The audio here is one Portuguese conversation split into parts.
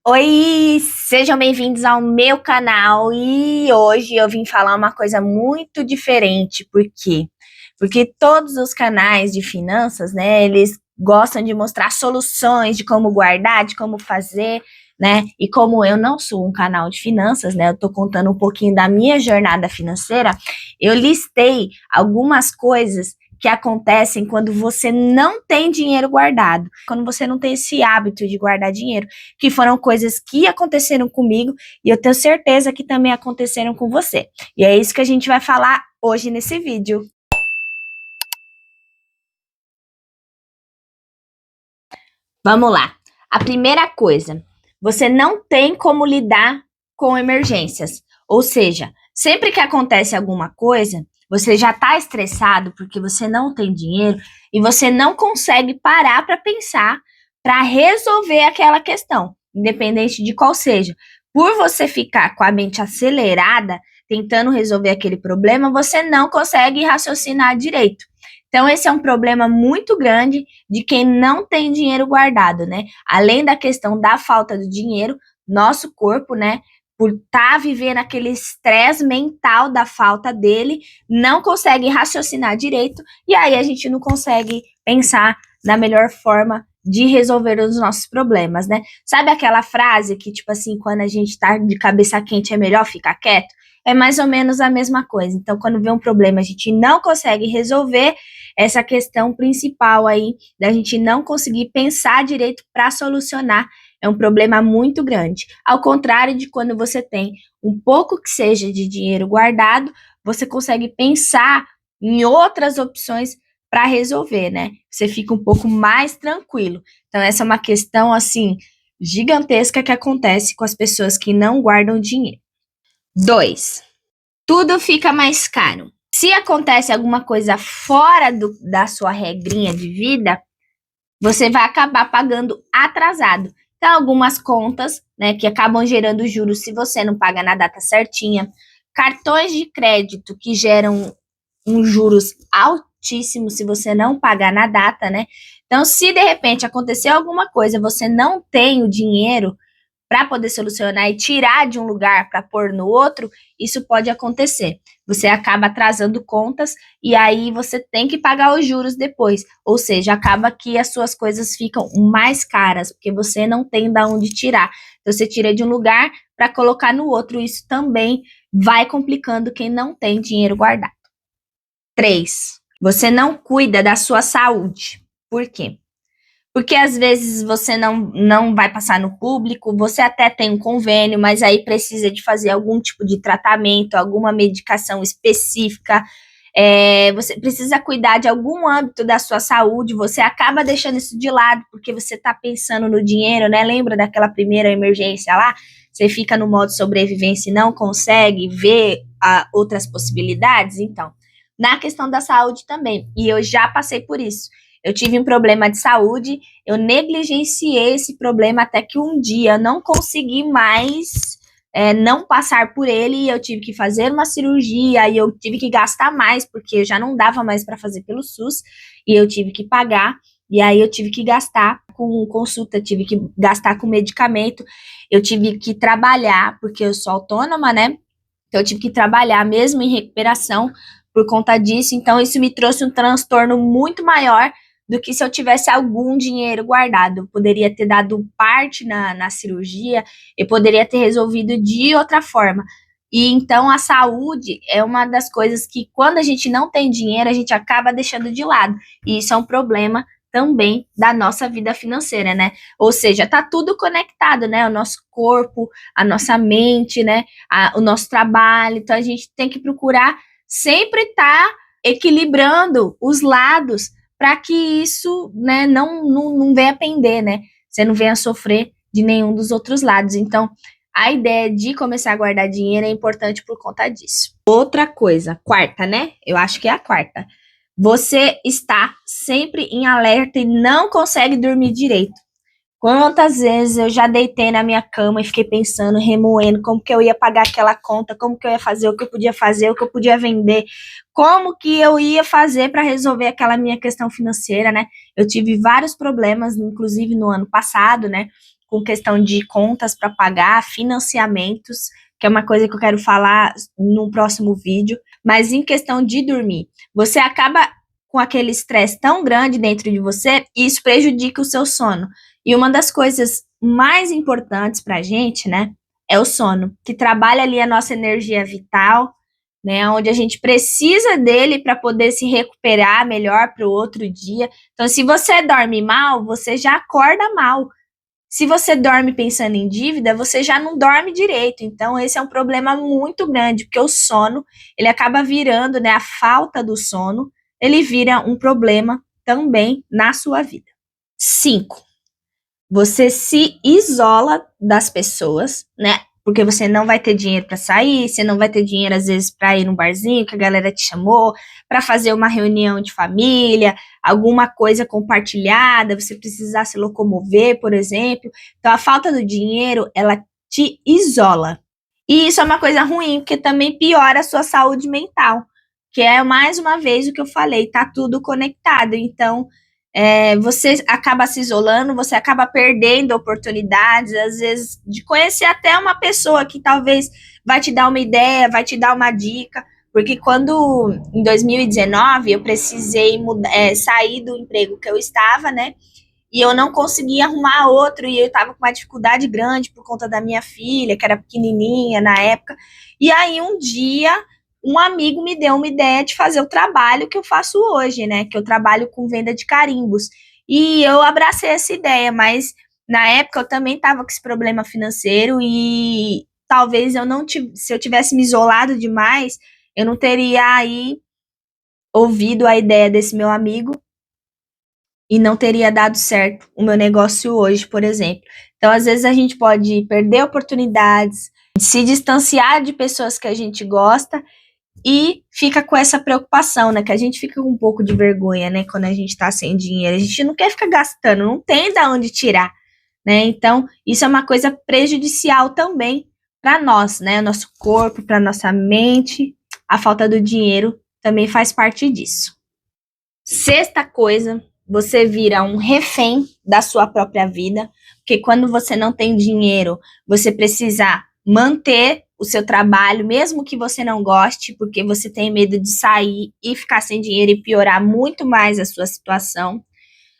Oi, sejam bem-vindos ao meu canal e hoje eu vim falar uma coisa muito diferente. Por quê? Porque todos os canais de finanças, né, eles gostam de mostrar soluções de como guardar, de como fazer, né? E como eu não sou um canal de finanças, né, eu tô contando um pouquinho da minha jornada financeira, eu listei algumas coisas que acontecem quando você não tem dinheiro guardado, quando você não tem esse hábito de guardar dinheiro, que foram coisas que aconteceram comigo e eu tenho certeza que também aconteceram com você. E é isso que a gente vai falar hoje nesse vídeo. Vamos lá. A primeira coisa, você não tem como lidar com emergências. Ou seja, sempre que acontece alguma coisa, você já está estressado porque você não tem dinheiro e você não consegue parar para pensar para resolver aquela questão, independente de qual seja. Por você ficar com a mente acelerada, tentando resolver aquele problema, você não consegue raciocinar direito. Então, esse é um problema muito grande de quem não tem dinheiro guardado, né? Além da questão da falta do dinheiro, nosso corpo, né, por estar vivendo aquele estresse mental da falta dele, não consegue raciocinar direito e aí a gente não consegue pensar na melhor forma de resolver os nossos problemas, né? Sabe aquela frase que, tipo assim, quando a gente tá de cabeça quente é melhor ficar quieto? É mais ou menos a mesma coisa. Então, quando vê um problema, a gente não consegue resolver essa questão principal aí da gente não conseguir pensar direito para solucionar. É um problema muito grande. Ao contrário de quando você tem um pouco que seja de dinheiro guardado, você consegue pensar em outras opções para resolver, né? Você fica um pouco mais tranquilo. Então, essa é uma questão, assim, gigantesca que acontece com as pessoas que não guardam dinheiro. 2. Tudo fica mais caro. Se acontece alguma coisa fora da sua regrinha de vida, você vai acabar pagando atrasado. Então, algumas contas, né, que acabam gerando juros se você não paga na data certinha, cartões de crédito que geram juros altíssimos se você não pagar na data, né? Então, se de repente acontecer alguma coisa, você não tem o dinheiro para poder solucionar e tirar de um lugar para pôr no outro, isso pode acontecer. Você acaba atrasando contas e aí você tem que pagar os juros depois. Ou seja, acaba que as suas coisas ficam mais caras, porque você não tem de onde tirar. Então, você tira de um lugar para colocar no outro. Isso também vai complicando quem não tem dinheiro guardado. 3. Você não cuida da sua saúde. Por quê? Porque às vezes você não vai passar no público, você até tem um convênio, mas aí precisa de fazer algum tipo de tratamento, alguma medicação específica, você precisa cuidar de algum âmbito da sua saúde, você acaba deixando isso de lado, porque você está pensando no dinheiro, né? Lembra daquela primeira emergência lá? Você fica no modo sobrevivência e não consegue ver outras possibilidades? Então, na questão da saúde também, e eu já passei por isso. Eu tive um problema de saúde, eu negligenciei esse problema até que um dia eu não consegui mais não passar por ele e eu tive que fazer uma cirurgia e eu tive que gastar mais, porque já não dava mais para fazer pelo SUS e eu tive que pagar. E aí eu tive que gastar com consulta, tive que gastar com medicamento, eu tive que trabalhar, porque eu sou autônoma, né? Então eu tive que trabalhar mesmo em recuperação por conta disso. Então isso me trouxe um transtorno muito maior do que se eu tivesse algum dinheiro guardado. Eu poderia ter dado parte na cirurgia, eu poderia ter resolvido de outra forma. E então a saúde é uma das coisas que, quando a gente não tem dinheiro, a gente acaba deixando de lado. E isso é um problema também da nossa vida financeira, né? Ou seja, tá tudo conectado, né? O nosso corpo, a nossa mente, né? O nosso trabalho. Então a gente tem que procurar sempre estar equilibrando os lados para que isso, né, não venha pender, né? Você não venha sofrer de nenhum dos outros lados. Então, a ideia de começar a guardar dinheiro é importante por conta disso. Outra coisa, quarta, né? Eu acho que é a quarta. Você está sempre em alerta e não consegue dormir direito. Quantas vezes eu já deitei na minha cama e fiquei pensando, remoendo, como que eu ia pagar aquela conta, como que eu ia fazer, o que eu podia fazer, o que eu podia vender, como que eu ia fazer para resolver aquela minha questão financeira, né? Eu tive vários problemas, inclusive no ano passado, né? com questão de contas para pagar, financiamentos, que é uma coisa que eu quero falar no próximo vídeo. Mas em questão de dormir, você acaba com aquele estresse tão grande dentro de você e isso prejudica o seu sono. E uma das coisas mais importantes para a gente, né, é o sono, que trabalha ali a nossa energia vital, né, onde a gente precisa dele para poder se recuperar melhor para o outro dia. Então, se você dorme mal, você já acorda mal. Se você dorme pensando em dívida, você já não dorme direito. Então, esse é um problema muito grande, porque o sono, ele acaba virando, né, a falta do sono, ele vira um problema também na sua vida. 5. Você se isola das pessoas, né? Porque você não vai ter dinheiro para sair, você não vai ter dinheiro às vezes para ir num barzinho que a galera te chamou, para fazer uma reunião de família, alguma coisa compartilhada, você precisar se locomover, por exemplo. Então a falta do dinheiro, ela te isola. E isso é uma coisa ruim, porque também piora a sua saúde mental, que é mais uma vez o que eu falei, tá tudo conectado. Então, você acaba se isolando, você acaba perdendo oportunidades, às vezes, de conhecer até uma pessoa que talvez vai te dar uma ideia, vai te dar uma dica, porque quando, em 2019, eu precisei sair do emprego que eu estava, né, e eu não conseguia arrumar outro, e eu estava com uma dificuldade grande por conta da minha filha, que era pequenininha na época, e aí um dia um amigo me deu uma ideia de fazer o trabalho que eu faço hoje, né? Que eu trabalho com venda de carimbos. E eu abracei essa ideia, mas na época eu também estava com esse problema financeiro e talvez eu não se eu tivesse me isolado demais, eu não teria aí ouvido a ideia desse meu amigo e não teria dado certo o meu negócio hoje, por exemplo. Então, às vezes a gente pode perder oportunidades, se distanciar de pessoas que a gente gosta e fica com essa preocupação, né? Que a gente fica com um pouco de vergonha, né? Quando a gente tá sem dinheiro. A gente não quer ficar gastando, não tem da onde tirar, né? Então, isso é uma coisa prejudicial também para nós, né? Nosso corpo, para nossa mente. A falta do dinheiro também faz parte disso. Sexta coisa, você vira um refém da sua própria vida, porque quando você não tem dinheiro, você precisa manter o seu trabalho, mesmo que você não goste, porque você tem medo de sair e ficar sem dinheiro e piorar muito mais a sua situação.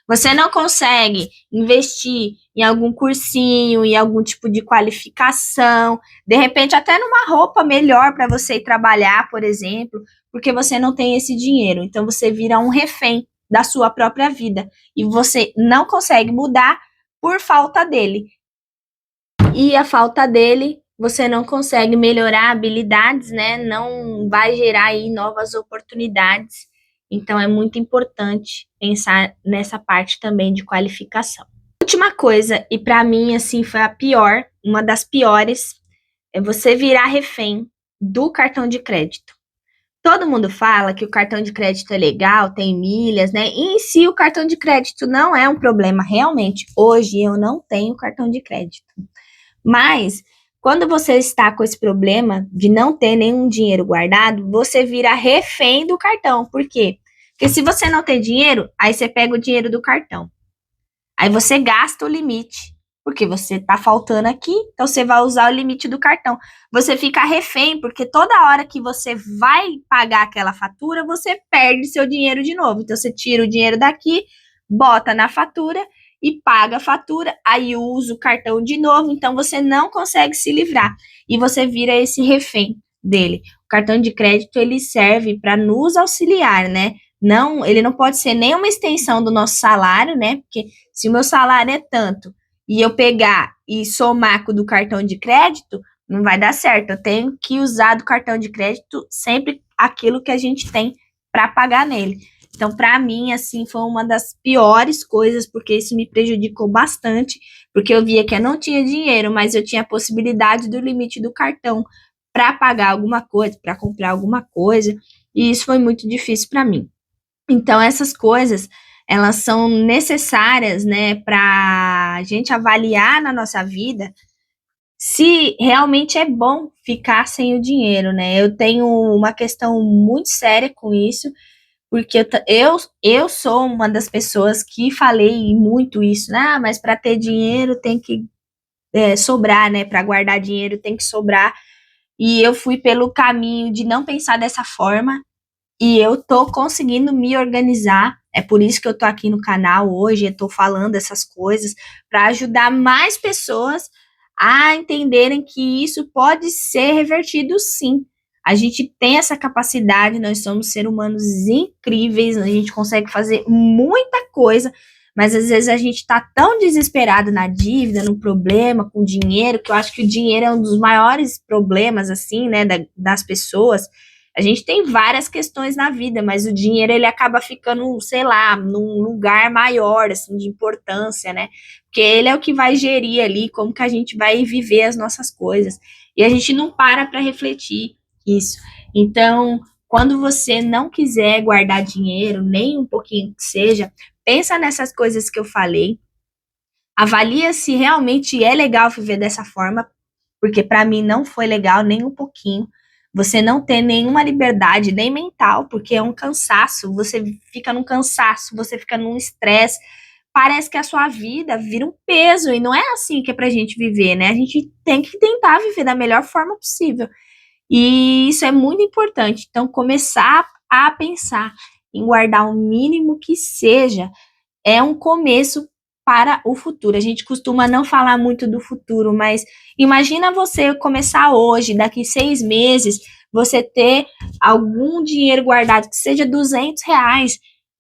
Você não consegue investir em algum cursinho, em algum tipo de qualificação, de repente até numa roupa melhor para você ir trabalhar, por exemplo, porque você não tem esse dinheiro. Então você vira um refém da sua própria vida e você não consegue mudar por falta dele. E a falta dele, você não consegue melhorar habilidades, né? Não vai gerar aí novas oportunidades. Então é muito importante pensar nessa parte também de qualificação. Última coisa, e para mim assim foi a pior, uma das piores, é você virar refém do cartão de crédito. Todo mundo fala que o cartão de crédito é legal, tem milhas, né? E em si o cartão de crédito não é um problema. Realmente, hoje eu não tenho cartão de crédito. Mas, quando você está com esse problema de não ter nenhum dinheiro guardado, você vira refém do cartão. Por quê? Porque se você não tem dinheiro, aí você pega o dinheiro do cartão. Aí você gasta o limite, porque você tá faltando aqui, então você vai usar o limite do cartão. Você fica refém, porque toda hora que você vai pagar aquela fatura, você perde seu dinheiro de novo. Então você tira o dinheiro daqui, bota na fatura e paga a fatura, aí usa o cartão de novo, então você não consegue se livrar e você vira esse refém dele. O cartão de crédito ele serve para nos auxiliar, né? Não, ele não pode ser nem uma extensão do nosso salário, né? Porque se o meu salário é tanto e eu pegar e somar com o do cartão de crédito, não vai dar certo. Eu tenho que usar do cartão de crédito sempre aquilo que a gente tem para pagar nele. Então, para mim, assim, foi uma das piores coisas, porque isso me prejudicou bastante, porque eu via que eu não tinha dinheiro, mas eu tinha a possibilidade do limite do cartão para pagar alguma coisa, para comprar alguma coisa, e isso foi muito difícil para mim. Então, essas coisas, elas são necessárias, né, para a gente avaliar na nossa vida se realmente é bom ficar sem o dinheiro, né? Eu tenho uma questão muito séria com isso, porque eu sou uma das pessoas que falei muito isso, né? Mas para ter dinheiro tem que sobrar, né? Para guardar dinheiro tem que sobrar. E eu fui pelo caminho de não pensar dessa forma. E eu tô conseguindo me organizar. É por isso que eu tô aqui no canal hoje, eu tô falando essas coisas para ajudar mais pessoas a entenderem que isso pode ser revertido sim. A gente tem essa capacidade, nós somos seres humanos incríveis, a gente consegue fazer muita coisa, mas às vezes a gente tá tão desesperado na dívida, no problema, com dinheiro, que eu acho que o dinheiro é um dos maiores problemas, assim, né, das pessoas. A gente tem várias questões na vida, mas o dinheiro ele acaba ficando, sei lá, num lugar maior, assim, de importância, né? Porque ele é o que vai gerir ali como que a gente vai viver as nossas coisas. E a gente não para refletir isso. Então, quando você não quiser guardar dinheiro, nem um pouquinho que seja, pensa nessas coisas que eu falei, avalia se realmente é legal viver dessa forma, porque para mim não foi legal nem um pouquinho. Você não tem nenhuma liberdade, nem mental, porque é um cansaço. Você fica num cansaço, você fica num estresse. Parece que a sua vida vira um peso, e não é assim que é pra gente viver, né? A gente tem que tentar viver da melhor forma possível. E isso é muito importante. Então, começar a pensar em guardar o mínimo que seja é um começo para o futuro. A gente costuma não falar muito do futuro, mas imagina você começar hoje, daqui 6 meses, você ter algum dinheiro guardado, que seja R$ 200,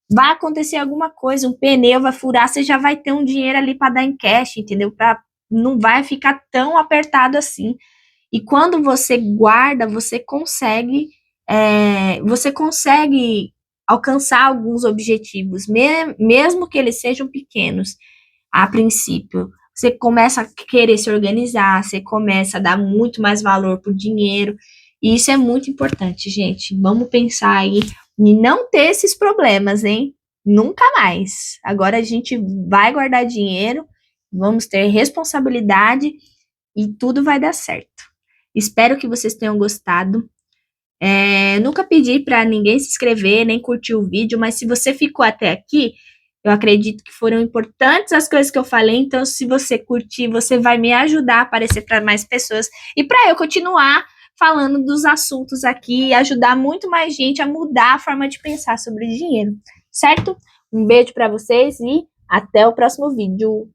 vai acontecer alguma coisa, um pneu vai furar, você já vai ter um dinheiro ali para dar em cash, entendeu? Não vai ficar tão apertado assim. E quando você guarda, você consegue alcançar alguns objetivos, mesmo que eles sejam pequenos, a princípio. Você começa a querer se organizar, você começa a dar muito mais valor para o dinheiro, e isso é muito importante, gente. Vamos pensar aí em não ter esses problemas, hein? Nunca mais. Agora a gente vai guardar dinheiro, vamos ter responsabilidade e tudo vai dar certo. Espero que vocês tenham gostado. Nunca pedi para ninguém se inscrever, nem curtir o vídeo, mas se você ficou até aqui, eu acredito que foram importantes as coisas que eu falei, então se você curtir, você vai me ajudar a aparecer para mais pessoas e para eu continuar falando dos assuntos aqui e ajudar muito mais gente a mudar a forma de pensar sobre dinheiro, certo? Um beijo para vocês e até o próximo vídeo.